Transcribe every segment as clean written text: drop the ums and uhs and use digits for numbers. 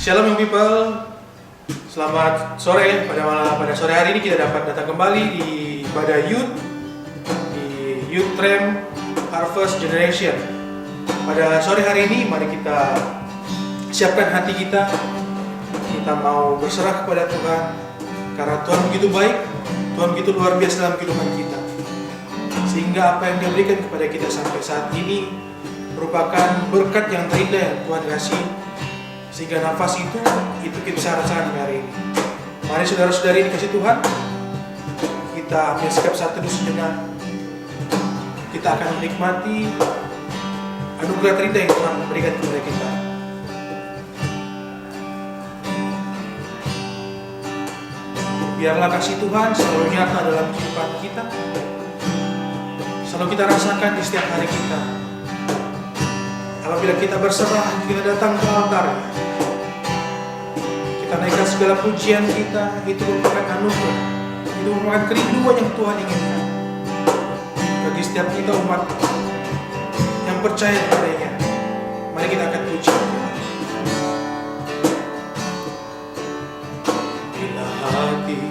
Shalom young people, selamat sore. Pada sore hari ini kita dapat datang kembali di ibadah youth di Youth Tram Harvest Generation. Pada sore hari ini mari kita siapkan hati kita. Kita mau berserah kepada Tuhan karena Tuhan begitu baik, Tuhan begitu luar biasa dalam kehidupan kita. Sehingga apa yang Dia berikan kepada kita sampai saat ini merupakan berkat yang terindah yang Tuhan kasih. Sehingga nafas itu kita rasakan di hari ini. Mari saudara-saudari dikasih Tuhan, kita ambil sikap saat teduh sejenak. Kita akan menikmati anugerah terindah yang Tuhan berikan kepada kita. Biarlah kasih Tuhan selalu nyata dalam kehidupan kita, selalu kita rasakan di setiap hari kita. Apabila kita berserah, kita datang ke altar, kita naikkan segala pujian kita, itu merupakan anugerah, itu merupakan kerinduan yang Tuhan inginkan bagi setiap kita umat yang percaya kepadanya. Mari kita akan puji Tuhan. Bila hati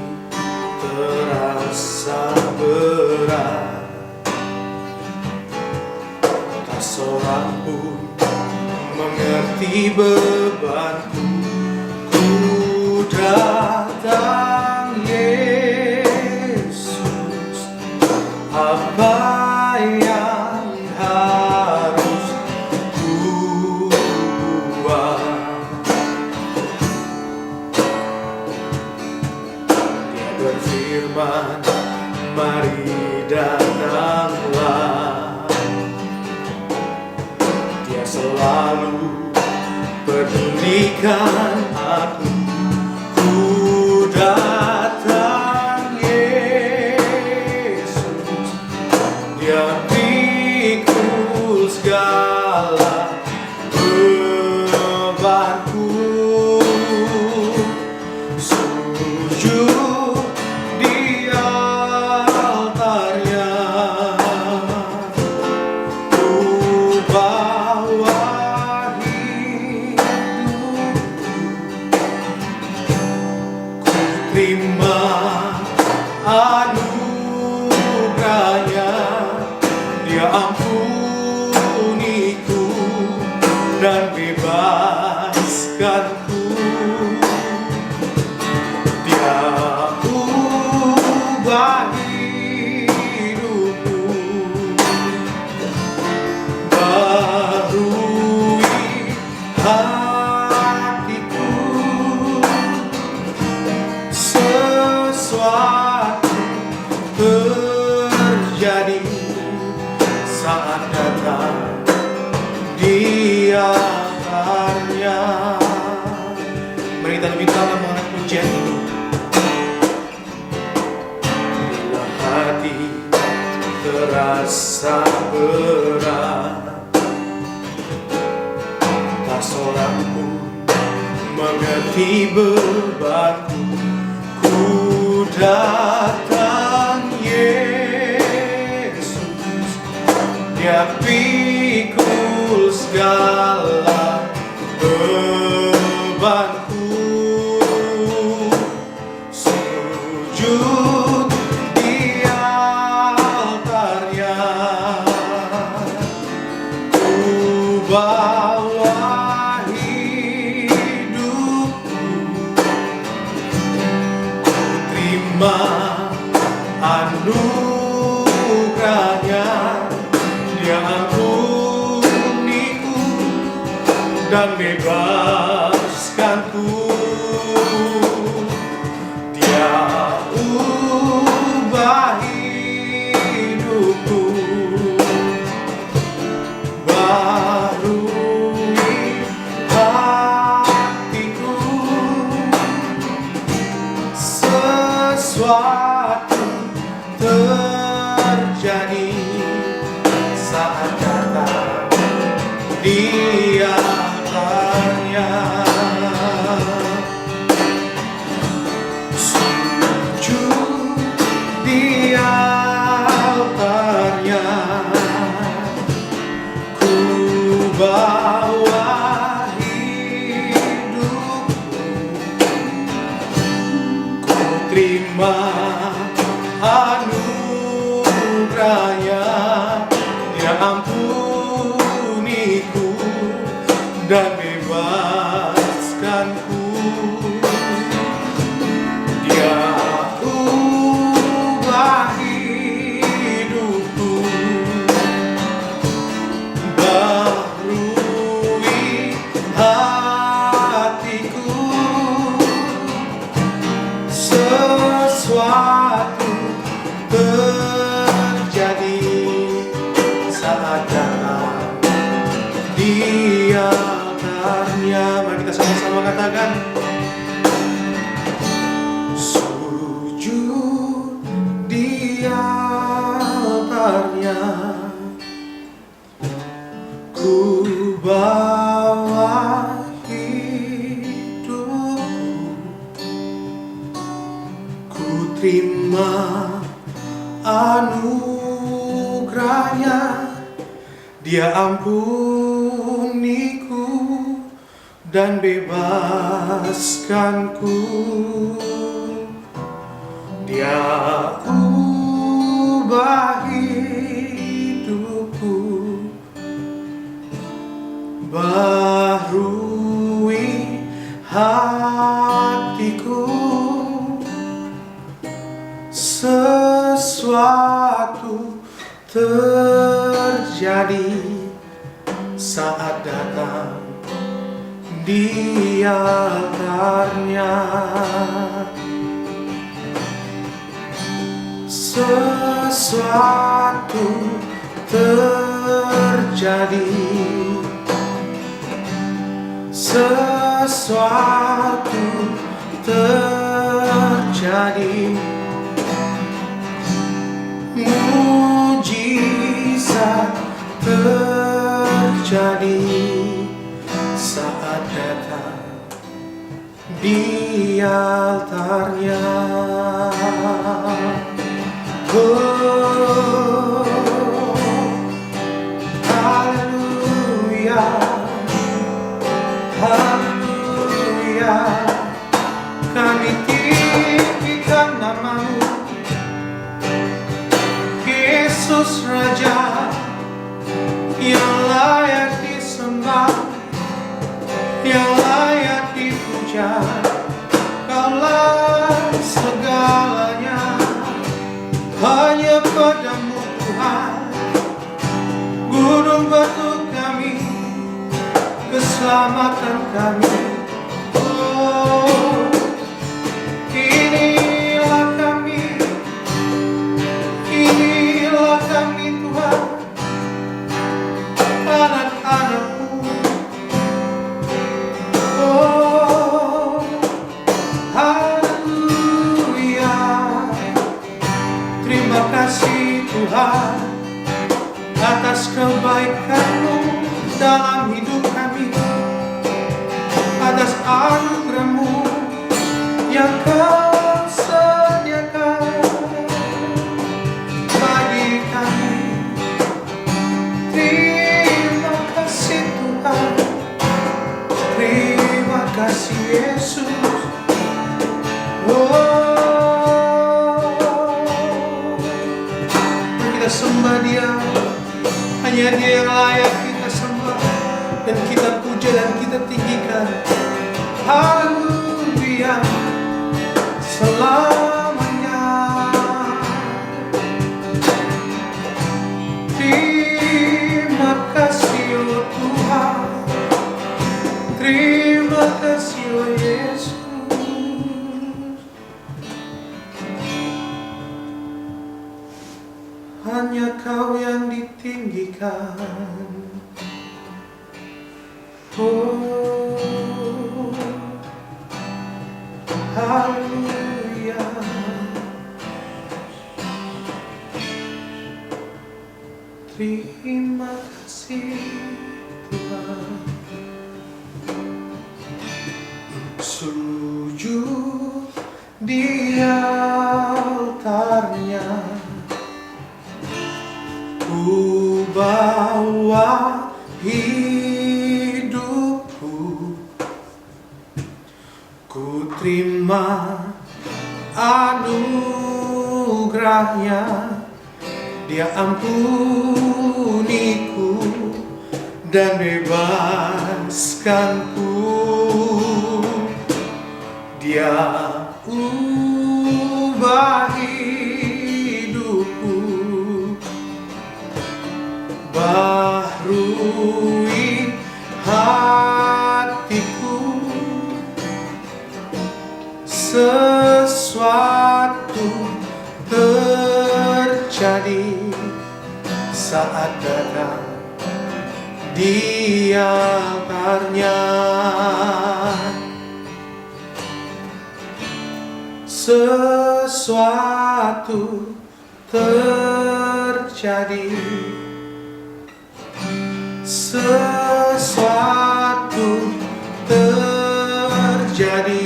terasa berat, tak seorang pun mengerti bebanku, ku datang Yesus. Apa yang harus ku buat? Dia berfirman, mari datanglah. Dia selalu pedulikan aku. Ku datang Yesus, Dia pikul segala bebanku. Sujud di altarnya, ku bawa terima anugerahnya. Dia ampuniku dan bebaskanku. Dia ubah hidupku, barui hatiku. Sesuatu terjadi saat datang di altarnya. Mari kita lebih dalam mengenai pujian ini. Bila hati terasa berat, tak seorang pun mengerti bebanku, ku datang Yesus. Dia pikul segala bebanku. Sujud di altarnya, ku bawa hidupku. Terima anugerahnya. Dia ampuniku dan bebaskanku. Dia ubah hidupku, barui hatiku. Sesuatu terjadi saat datang di altarnya. anugerahnya, Dia ampuniku dan bebaskanku. Dia ubah hidupku, baharui hatiku. Sesuatu terjadi saat datang di altarnya. Mari kita sama-sama katakan, sujud di altarnya, ku bawa hidupku, ku terima anugerahnya. Dia ampuniku dan bebaskanku. Dia ubah hidupku, baharui hatiku. Sesuatu terjadi saat datang di altarnya. Sesuatu terjadi, sesuatu terjadi. Mujizat terjadi saat datang di altarnya. Oh, haleluya, haleluya. Kami tinggikan nama-Mu, Yesus Raja, yang layak disembah, yang layak dipuja. Kaulah segalanya, hanya padamu Tuhan, gunung batu kami, keselamatan kami. Oh, inilah kami, inilah kami Tuhan, anak-anak-Mu. Oh, haleluya. Terima kasih Tuhan atas kebaikan-Mu dalam hidup kami, atas anugerah-Mu yang Kau sediakan bagi kami. Terima kasih Tuhan, terima kasih Yesus. Oh, kita sembah Dia, hanya Dia yang layak kita sembah dan kita puja dan kita tinggikan. Haleluya, selamanya. Terima kasih oh Tuhan, terima kasih oh Yesus. Hanya Kau yang ditinggikan. Oh, haleluya. Terima kasih Tuhan. Sujud di altarnya, ku bawa hidupku, ku terima anugerahnya. Dia ampuniku dan bebaskanku. Dia ubah hidupku, baharui hatiku. Sesuatu terjadi saat datang di altarnya. Sesuatu terjadi, sesuatu terjadi.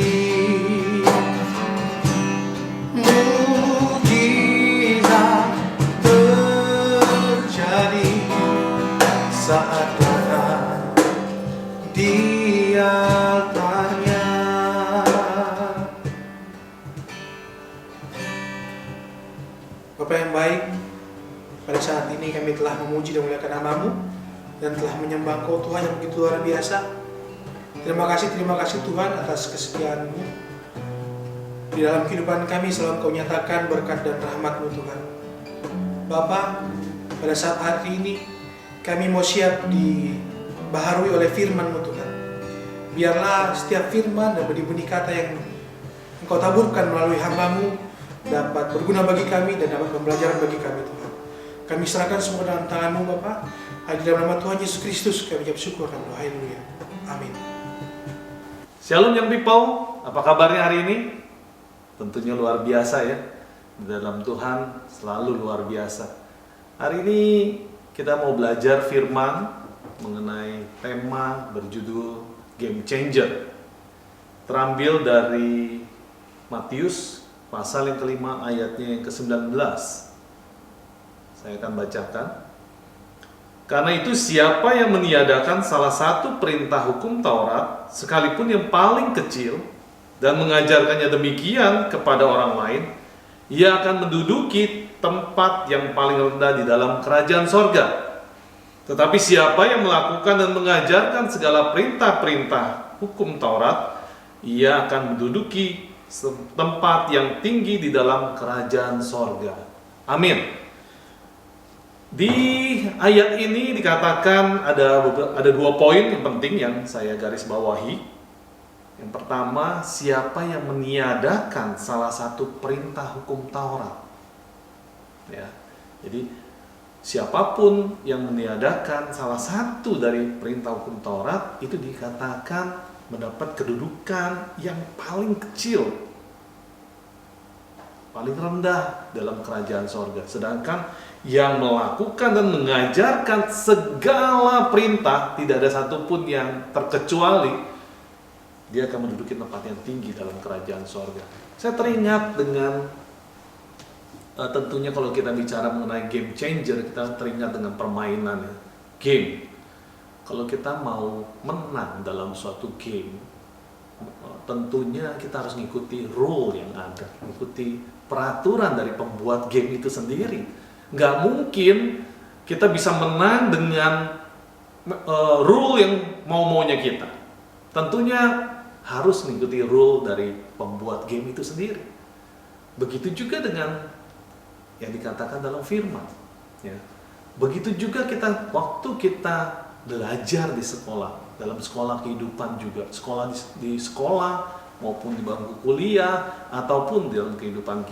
Mukjizat terjadi saat datang di altarnya. Bapak yang baik, pada saat ini kami telah memuji dan memuliakan nama-Mu dan telah menyembah Engkau Tuhan yang begitu luar biasa. Terima kasih Tuhan atas kesetiaan-Mu. Di dalam kehidupan kami selalu Engkau nyatakan berkat dan rahmat-Mu Tuhan. Bapa, pada saat hari ini kami mau siap dibaharui oleh firman-Mu Tuhan. Biarlah setiap firman dan benih-benih kata yang Engkau taburkan melalui hamba-Mu dapat berguna bagi kami dan dapat pembelajaran bagi kami Tuhan. Kami serahkan semua dalam tangan-Mu Bapa. Hanya dalam nama Tuhan Yesus Kristus kami ucap syukur dan doa. Haleluya. Amin. Shalom Young People, apa kabarnya hari ini? Tentunya luar biasa ya. Di dalam Tuhan selalu luar biasa. Hari ini kita mau belajar firman mengenai tema berjudul Game Changer. Terambil dari Matius pasal yang kelima ayatnya yang ke-19. Saya akan bacakan. Karena itu siapa yang meniadakan salah satu perintah hukum Taurat, sekalipun yang paling kecil, dan mengajarkannya demikian kepada orang lain, ia akan menduduki tempat yang paling rendah di dalam kerajaan sorga. Tetapi siapa yang melakukan dan mengajarkan segala perintah-perintah hukum Taurat, ia akan menduduki tempat yang tinggi di dalam kerajaan sorga. Amin. Di ayat ini dikatakan ada 2 poin yang penting yang saya garis bawahi. Yang pertama, siapa yang meniadakan salah satu perintah hukum Taurat. Ya, jadi siapapun yang meniadakan salah satu dari perintah hukum Taurat itu dikatakan mendapat kedudukan yang paling kecil, paling rendah dalam kerajaan sorga. Sedangkan yang melakukan dan mengajarkan segala perintah, tidak ada satupun yang terkecuali, dia akan menduduki tempat yang tinggi dalam kerajaan sorga. Saya teringat dengan tentunya kalau kita bicara mengenai game changer, kita teringat dengan permainan ya, game. Kalau kita mau menang dalam suatu game, tentunya kita harus mengikuti rule yang ada, mengikuti peraturan dari pembuat game itu sendiri. Nggak mungkin kita bisa menang dengan rule yang mau-maunya kita. Tentunya harus mengikuti rule dari pembuat game itu sendiri. Begitu juga dengan yang dikatakan dalam firman. Ya. Begitu juga waktu kita belajar di sekolah, dalam sekolah kehidupan juga, sekolah di sekolah maupun di bangku kuliah ataupun dalam kehidupan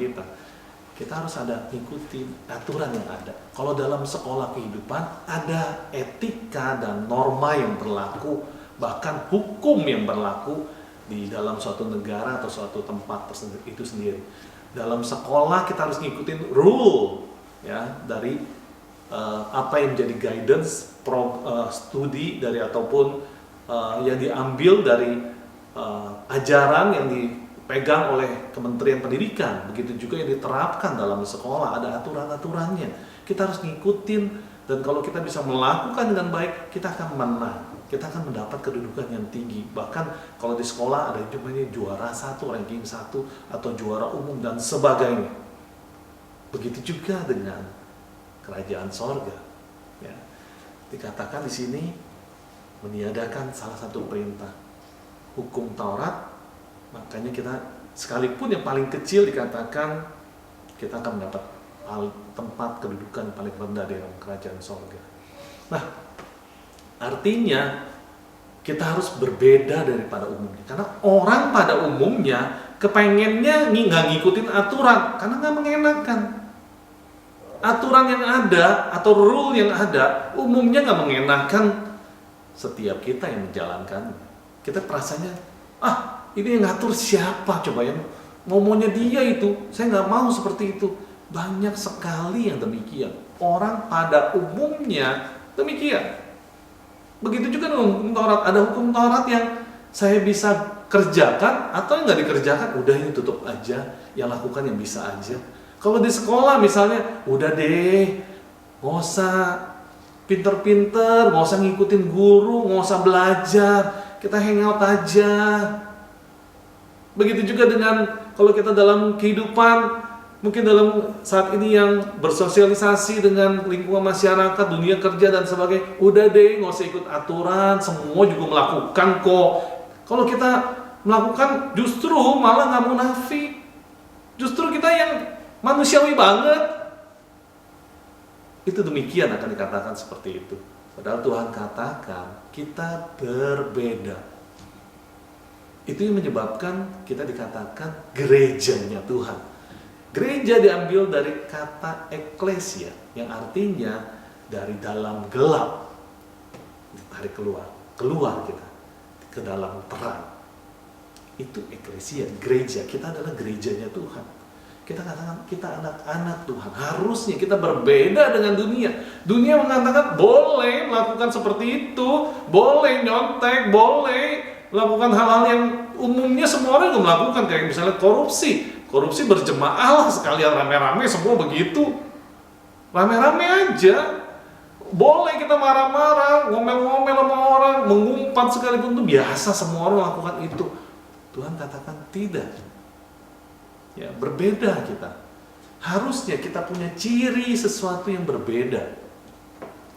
kita harus ada ikuti aturan yang ada. Kalau dalam sekolah kehidupan ada etika dan norma yang berlaku, bahkan hukum yang berlaku di dalam suatu negara atau suatu tempat itu sendiri. Dalam sekolah kita harus ngikutin rule ya, dari apa yang menjadi guidance studi dari ataupun yang diambil dari ajaran yang dipegang oleh Kementerian Pendidikan. Begitu juga yang diterapkan dalam sekolah, ada aturan-aturannya. Kita harus ngikutin, dan kalau kita bisa melakukan dengan baik, kita akan menang, kita akan mendapat kedudukan yang tinggi. Bahkan kalau di sekolah ada jumlahnya juara 1, ranking 1, atau juara umum dan sebagainya. Begitu juga dengan kerajaan sorga. Ya. Dikatakan di sini meniadakan salah satu perintah hukum Taurat, makanya kita sekalipun yang paling kecil dikatakan kita akan mendapat tempat kedudukan paling rendah dalam kerajaan sorga. Nah, artinya kita harus berbeda daripada umumnya, karena orang pada umumnya kepengennya nggak ngikutin aturan karena nggak mengenakan. Aturan yang ada atau rule yang ada umumnya nggak mengenakan setiap kita yang menjalankannya. Kita perasanya, ini yang ngatur siapa coba, yang ngomongnya dia itu, saya nggak mau seperti itu. Banyak sekali yang demikian. Orang pada umumnya demikian. Begitu juga dengan hukum Taurat. Ada hukum Taurat yang saya bisa kerjakan atau yang nggak dikerjakan, udah ini tutup aja, yang lakukan yang bisa aja. Kalau di sekolah misalnya, udah deh, nggak usah pinter-pinter, nggak usah ngikutin guru, nggak usah belajar, kita hangout aja. Begitu juga dengan kalau kita dalam kehidupan, mungkin dalam saat ini yang bersosialisasi dengan lingkungan masyarakat, dunia kerja dan sebagainya, udah deh nggak usah ikut aturan, semua juga melakukan kok. Kalau kita melakukan justru malah nggak munafik, justru kita yang manusiawi banget. Itu demikian akan dikatakan seperti itu. Padahal Tuhan katakan kita berbeda. Itu yang menyebabkan kita dikatakan gerejanya Tuhan. Gereja diambil dari kata eklesia, yang artinya dari dalam gelap ditarik keluar kita ke dalam terang. Itu eklesia, gereja. Kita adalah gerejanya Tuhan. Kita katakan kita anak-anak Tuhan. Harusnya kita berbeda dengan dunia. Dunia mengatakan boleh melakukan seperti itu, boleh nyontek, boleh melakukan hal-hal yang umumnya semua orang juga melakukan, kayak misalnya korupsi berjemaah lah, sekalian rame-rame semua begitu, rame-rame aja. Boleh kita marah-marah, ngomel-ngomel sama orang, mengumpat sekalipun, itu biasa, semua orang melakukan itu. Tuhan katakan tidak. Ya, berbeda kita. Harusnya kita punya ciri sesuatu yang berbeda.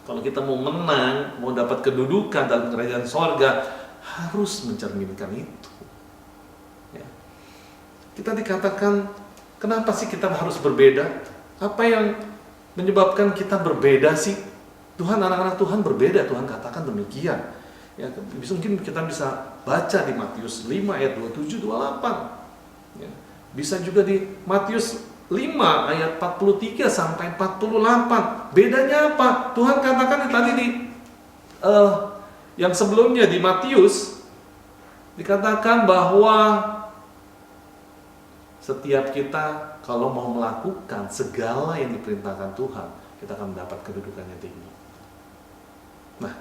Kalau kita mau menang, mau dapat kedudukan dalam kerajaan sorga, harus mencerminkan itu. Ya. Kita dikatakan, kenapa sih kita harus berbeda? Apa yang menyebabkan kita berbeda sih? Tuhan, anak-anak Tuhan berbeda, Tuhan katakan demikian. Ya, mungkin kita bisa baca di Matius 5 ayat 27-28. Ya. Bisa juga di Matius 5 ayat 43 sampai 48. Bedanya apa? Tuhan katakan tadi di yang sebelumnya di Matius dikatakan bahwa setiap kita kalau mau melakukan segala yang diperintahkan Tuhan, kita akan mendapat kedudukan yang tinggi. Nah,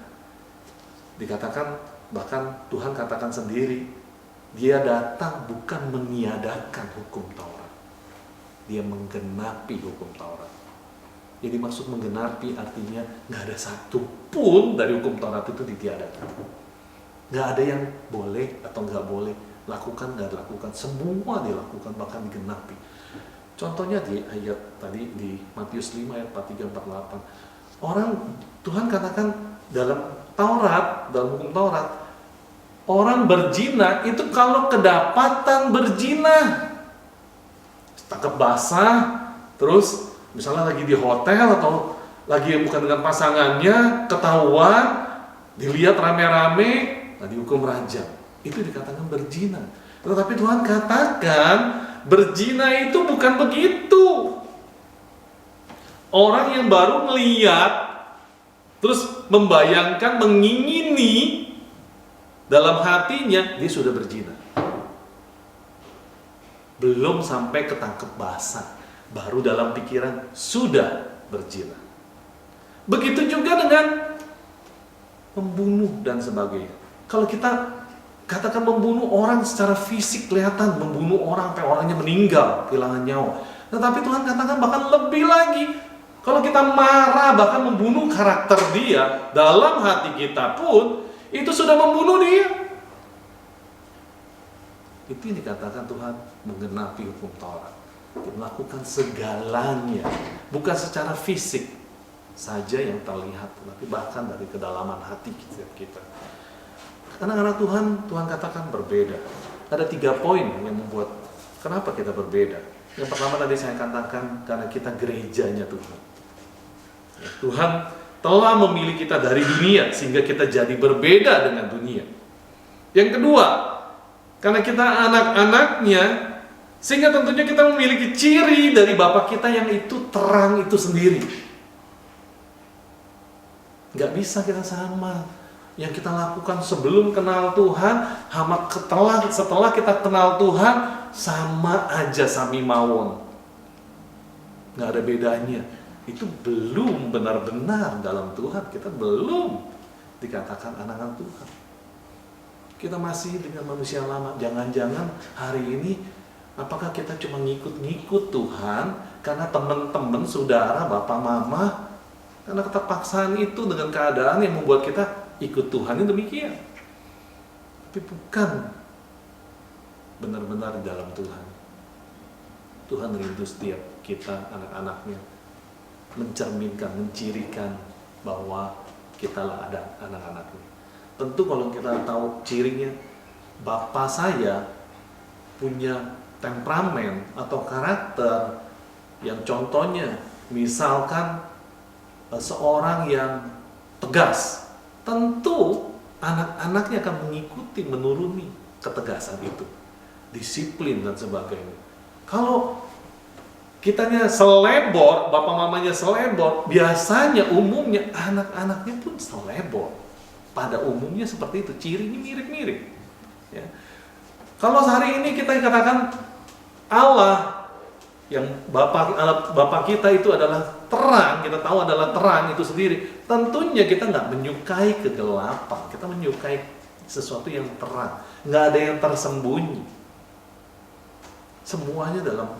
dikatakan, bahkan Tuhan katakan sendiri, Dia datang bukan meniadakan hukum Taurat, Dia menggenapi hukum Taurat. Jadi maksud menggenapi artinya nggak ada satu pun dari hukum Taurat itu ditiadakan. Nggak ada yang boleh atau nggak boleh, lakukan nggak dilakukan, semua dilakukan, bahkan digenapi. Contohnya di ayat tadi di Matius 5 ayat 43-48. Orang, Tuhan katakan dalam Taurat, dalam hukum Taurat, orang berzina itu kalau kedapatan berzina, tangkap basah, terus misalnya lagi di hotel atau lagi bukan dengan pasangannya, ketahuan, dilihat rame-rame, nah dihukum rajam. Itu dikatakan berzina. Tetapi Tuhan katakan berzina itu bukan begitu. Orang yang baru melihat, terus membayangkan, mengingini dalam hatinya, dia sudah berzina. Belum sampai ketangkep basah, baru dalam pikiran sudah berzina. Begitu juga dengan membunuh dan sebagainya. Kalau kita katakan membunuh orang secara fisik kelihatan, membunuh orang sampai orangnya meninggal, kehilangan nyawa. Tetapi Tuhan katakan bahkan lebih lagi, kalau kita marah bahkan membunuh karakter dia, dalam hati kita pun itu sudah membunuh dia. Itu yang dikatakan Tuhan menggenapi hukum Taurat. Melakukan segalanya, bukan secara fisik, saja yang terlihat, tapi bahkan dari kedalaman hati kita. Anak-anak Tuhan, Tuhan katakan berbeda. Ada 3 poin yang membuat kenapa kita berbeda. Yang pertama tadi saya katakan, karena kita gerejanya Tuhan. Tuhan telah memilih kita dari dunia sehingga kita jadi berbeda dengan dunia. Yang kedua, karena kita anak-anaknya, sehingga tentunya kita memiliki ciri dari Bapa kita yang itu terang itu sendiri. Gak bisa kita sama. Yang kita lakukan sebelum kenal Tuhan, setelah kita kenal Tuhan, sama aja sami mawon. Gak ada bedanya. Itu belum benar-benar dalam Tuhan. Kita belum dikatakan anak-anak Tuhan. Kita masih dengan manusia lama. Jangan-jangan hari ini apakah kita cuma ngikut-ngikut Tuhan karena teman-teman, saudara, bapak, mama, karena keterpaksaan itu dengan keadaan yang membuat kita ikut Tuhan yang demikian. Tapi bukan benar-benar di dalam Tuhan. Tuhan rindu setiap kita, anak-anaknya, mencerminkan, mencirikan bahwa kitalah ada anak-anaknya. Tentu kalau kita tahu cirinya, bapak saya punya temperamen atau karakter yang contohnya misalkan seorang yang tegas, tentu anak-anaknya akan mengikuti, menuruni ketegasan itu, disiplin dan sebagainya. Kalau kitanya selebor, bapak mamanya selebor, biasanya umumnya anak-anaknya pun selebor. Pada umumnya seperti itu, cirinya mirip-mirip. Ya. Kalau hari ini kita katakan Allah yang Bapak kita itu adalah terang, kita tahu adalah terang itu sendiri. Tentunya kita nggak menyukai kegelapan, kita menyukai sesuatu yang terang, nggak ada yang tersembunyi. Semuanya dalam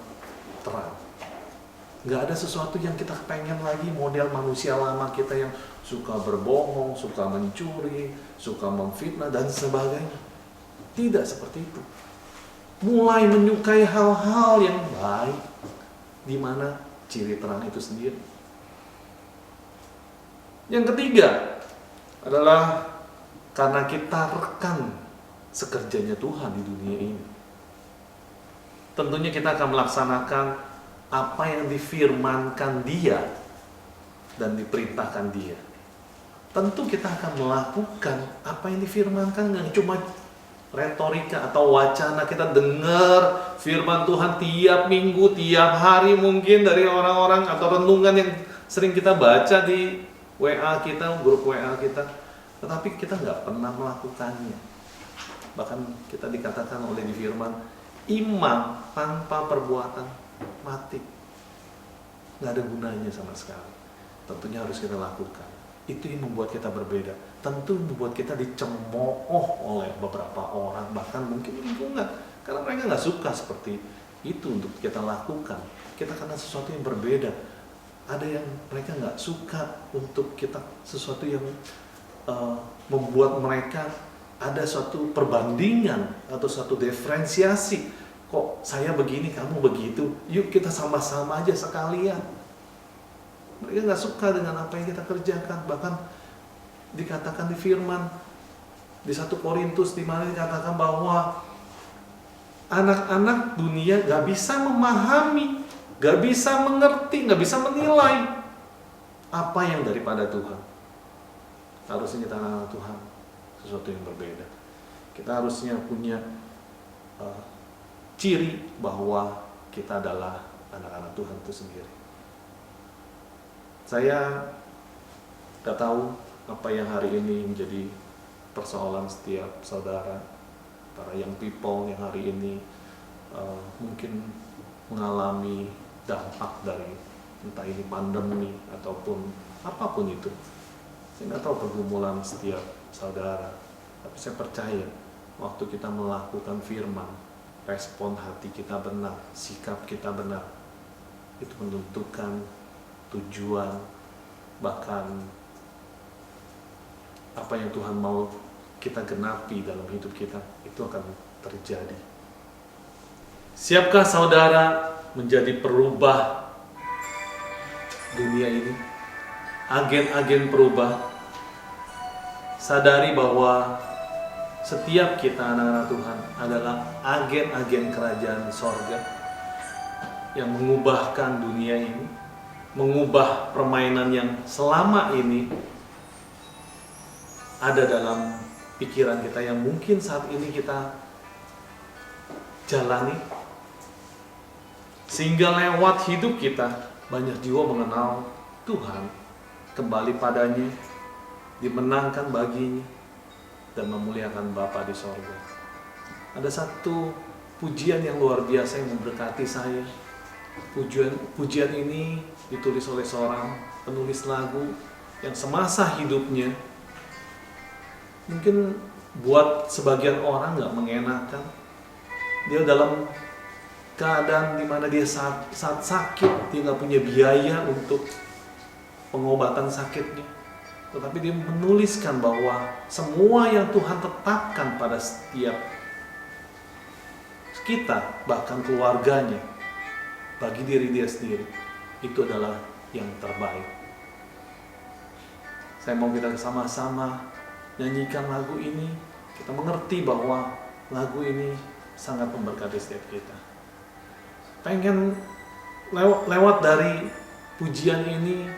terang. Nggak ada sesuatu yang kita pengen lagi model manusia lama kita yang suka berbohong, suka mencuri, suka memfitnah dan sebagainya. Tidak seperti itu. Mulai menyukai hal-hal yang baik, di mana ciri terang itu sendiri. Yang ketiga adalah karena kita rekan sekerjanya Tuhan di dunia ini. Tentunya kita akan melaksanakan apa yang difirmankan Dia dan diperintahkan Dia. Tentu kita akan melakukan apa yang difirmankan, nggak cuma retorika atau wacana. Kita dengar firman Tuhan tiap minggu, tiap hari mungkin dari orang-orang atau renungan yang sering kita baca di WA kita, grup WA kita, tetapi kita nggak pernah melakukannya. Bahkan kita dikatakan oleh di firman, iman tanpa perbuatan mati, nggak ada gunanya sama sekali. Tentunya harus kita lakukan. Itu yang membuat kita berbeda. Tentu membuat kita dicemooh oleh beberapa orang, bahkan mungkin lingkungan, karena mereka nggak suka seperti itu untuk kita lakukan. Kita karena sesuatu yang berbeda. Ada yang mereka nggak suka untuk kita sesuatu yang membuat mereka ada suatu perbandingan atau suatu diferensiasi. Kok saya begini, kamu begitu? Yuk kita sama-sama aja sekalian. Mereka nggak suka dengan apa yang kita kerjakan. Bahkan dikatakan di firman di 1 Korintus di mana dikatakan bahwa anak-anak dunia nggak bisa memahami, nggak bisa mengerti, nggak bisa menilai apa yang daripada Tuhan. Harusnya kita anak Tuhan sesuatu yang berbeda. Kita harusnya punya ciri bahwa kita adalah anak-anak Tuhan itu sendiri. Saya gak tahu apa yang hari ini menjadi persoalan setiap saudara, para young people yang hari ini mungkin mengalami dampak dari entah ini pandemi ataupun apapun itu. Saya gak tahu pergumulan setiap saudara, tapi saya percaya waktu kita melakukan firman, respon hati kita benar, sikap kita benar, itu menentukan tujuan, bahkan apa yang Tuhan mau kita genapi dalam hidup kita, itu akan terjadi. Siapkah saudara menjadi perubah dunia ini? agen-agen perubah. Sadari bahwa setiap kita anak-anak Tuhan adalah agen-agen kerajaan sorga yang mengubahkan dunia ini, mengubah permainan yang selama ini ada dalam pikiran kita yang mungkin saat ini kita jalani, sehingga lewat hidup kita banyak jiwa mengenal Tuhan, kembali padanya, dimenangkan baginya, dan memuliakan Bapa di sorga. Ada satu pujian yang luar biasa yang memberkati saya. Pujian ini ditulis oleh seorang penulis lagu yang semasa hidupnya mungkin buat sebagian orang gak mengenakan. Dia dalam keadaan dimana dia saat sakit, dia gak punya biaya untuk pengobatan sakitnya. Tetapi dia menuliskan bahwa semua yang Tuhan tetapkan pada setiap kita, bahkan keluarganya, bagi diri dia sendiri, itu adalah yang terbaik. Saya mau kita sama-sama nyanyikan lagu ini. Kita mengerti bahwa lagu ini sangat memberkati setiap kita. Pengen lewat dari pujian ini,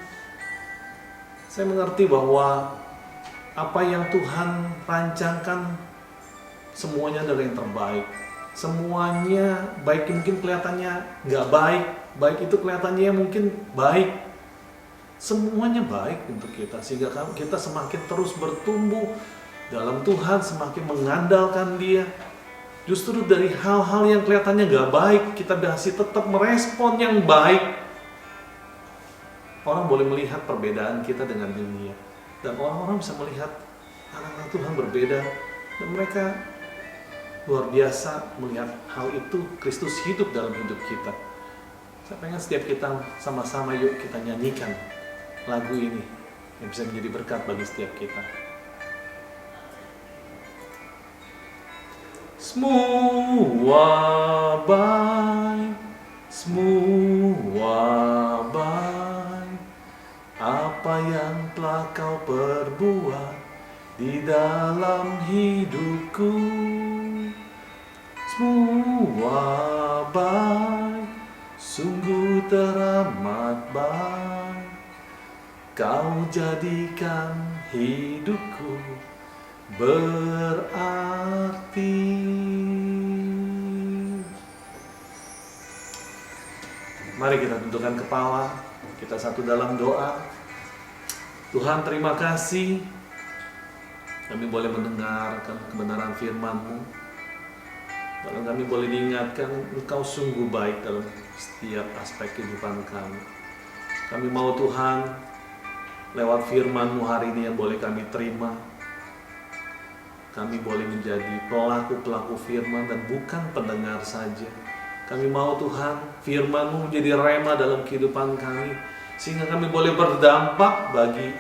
saya mengerti bahwa apa yang Tuhan rancangkan semuanya adalah yang terbaik. Semuanya baik mungkin kelihatannya nggak baik, baik itu kelihatannya mungkin baik. Semuanya baik untuk kita, sehingga kita semakin terus bertumbuh dalam Tuhan, semakin mengandalkan Dia. Justru dari hal-hal yang kelihatannya nggak baik, kita masih tetap merespon yang baik. Orang boleh melihat perbedaan kita dengan dunia, dan orang-orang bisa melihat anak-anak Tuhan berbeda, dan mereka luar biasa melihat hal itu. Kristus hidup dalam hidup kita. Saya pengen setiap kita sama-sama yuk kita nyanyikan lagu ini yang bisa menjadi berkat bagi setiap kita. Semua baik, semua baik, apa yang telah kau perbuat di dalam hidupku. Semua baik, sungguh teramat baik, kau jadikan hidupku berarti. Mari kita tundukkan kepala, kita satu dalam doa. Tuhan, terima kasih kami boleh mendengarkan kebenaran firman-Mu. Bahkan kami boleh diingatkan Engkau sungguh baik dalam setiap aspek kehidupan kami. Kami mau Tuhan, lewat firman-Mu hari ini yang boleh kami terima, kami boleh menjadi pelaku-pelaku firman dan bukan pendengar saja. Kami mau Tuhan, firman-Mu menjadi rema dalam kehidupan kami, sehingga kami boleh berdampak bagi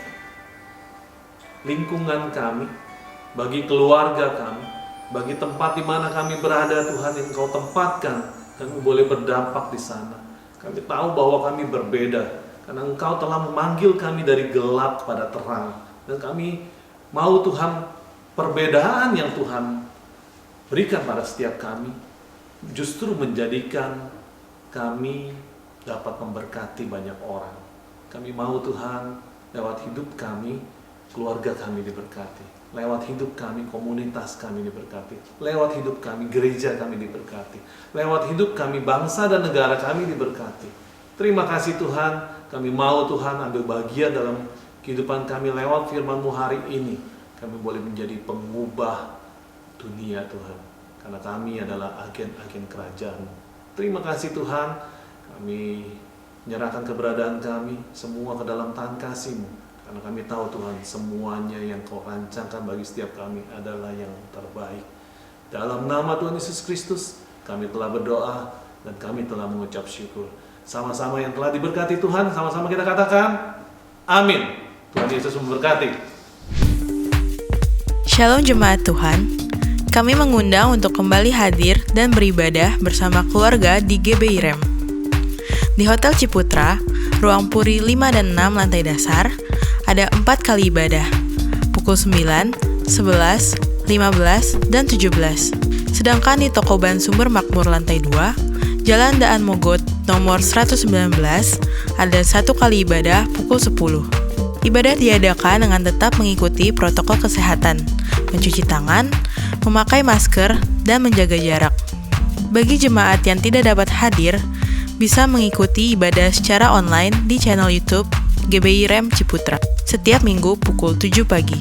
lingkungan kami, bagi keluarga kami, bagi tempat di mana kami berada. Tuhan, yang Engkau tempatkan, kami boleh berdampak di sana. Kami tahu bahwa kami berbeda, karena Engkau telah memanggil kami dari gelap pada terang. Dan kami mau Tuhan, perbedaan yang Tuhan berikan pada setiap kami justru menjadikan kami dapat memberkati banyak orang. Kami mau Tuhan, lewat hidup kami, keluarga kami diberkati. Lewat hidup kami, komunitas kami diberkati. Lewat hidup kami, gereja kami diberkati. Lewat hidup kami, bangsa dan negara kami diberkati. Terima kasih Tuhan, kami mau Tuhan ambil bagian dalam kehidupan kami lewat firman-Mu hari ini. Kami boleh menjadi pengubah dunia Tuhan, karena kami adalah agen-agen kerajaan. Terima kasih Tuhan, kami menyerahkan keberadaan kami semua ke dalam tangan kasih-Mu, karena kami tahu Tuhan, semuanya yang Kau rancangkan bagi setiap kami adalah yang terbaik. Dalam nama Tuhan Yesus Kristus, kami telah berdoa dan kami telah mengucap syukur. Sama-sama yang telah diberkati Tuhan, sama-sama kita katakan, amin. Tuhan Yesus memberkati. Shalom Jemaat Tuhan, kami mengundang untuk kembali hadir dan beribadah bersama keluarga di GBI REM. Di Hotel Ciputra, ruang puri 5 dan 6 lantai dasar, ada 4 kali ibadah, pukul 9, 11, 15, dan 17. Sedangkan di Toko Ban Sumber Makmur lantai 2, Jalan Daan Mogot nomor 119, ada 1 kali ibadah pukul 10. Ibadah diadakan dengan tetap mengikuti protokol kesehatan, mencuci tangan, memakai masker, dan menjaga jarak. Bagi jemaat yang tidak dapat hadir, bisa mengikuti ibadah secara online di channel YouTube GBI Rem Ciputra setiap minggu pukul 7 pagi.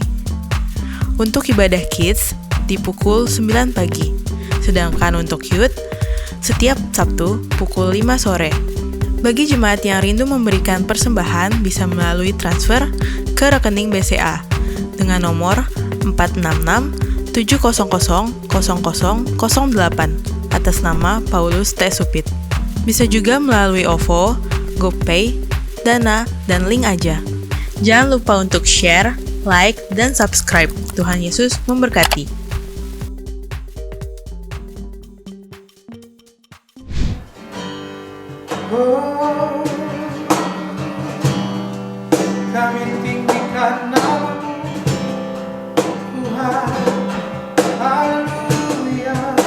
Untuk ibadah kids di pukul 9 pagi, sedangkan untuk youth setiap Sabtu pukul 5 sore. Bagi jemaat yang rindu memberikan persembahan bisa melalui transfer ke rekening BCA dengan nomor 466 700 0008 atas nama Paulus T. Supit. Bisa juga melalui OVO, GoPay, Dana, dan link aja. Jangan lupa untuk share, like, dan subscribe. Tuhan Yesus memberkati. Oh, kami tinggikan nama-Mu, Tuhan. Haleluya.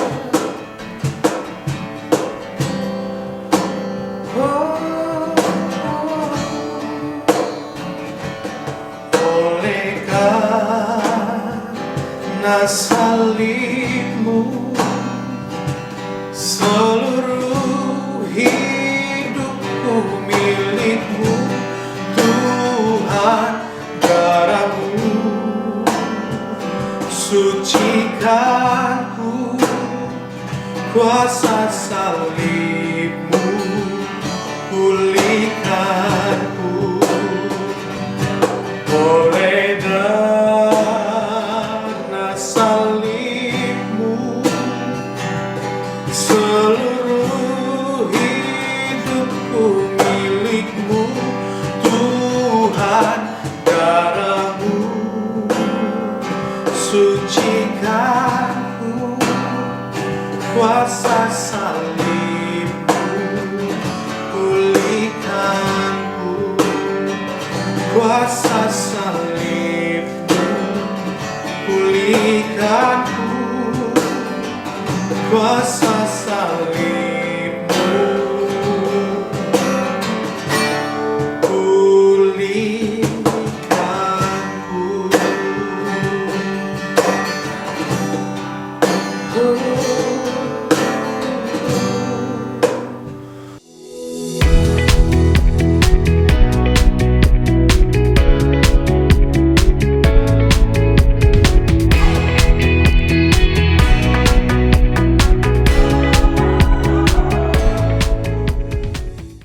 Oleh karena salib-Mu, seluruh hidupku milik-Mu, Tuhan. Darah-Mu sucikanku, kuasa salib-Mu pulihkanku. Oleh dana salib-Mu, seluruh hidupku milik-Mu, Tuhan. Darah-Mu sucikanku, kuasa salib-Mu pulihkanku. Kuasa salib-Mu pulihkanku, kuasa salib-Mu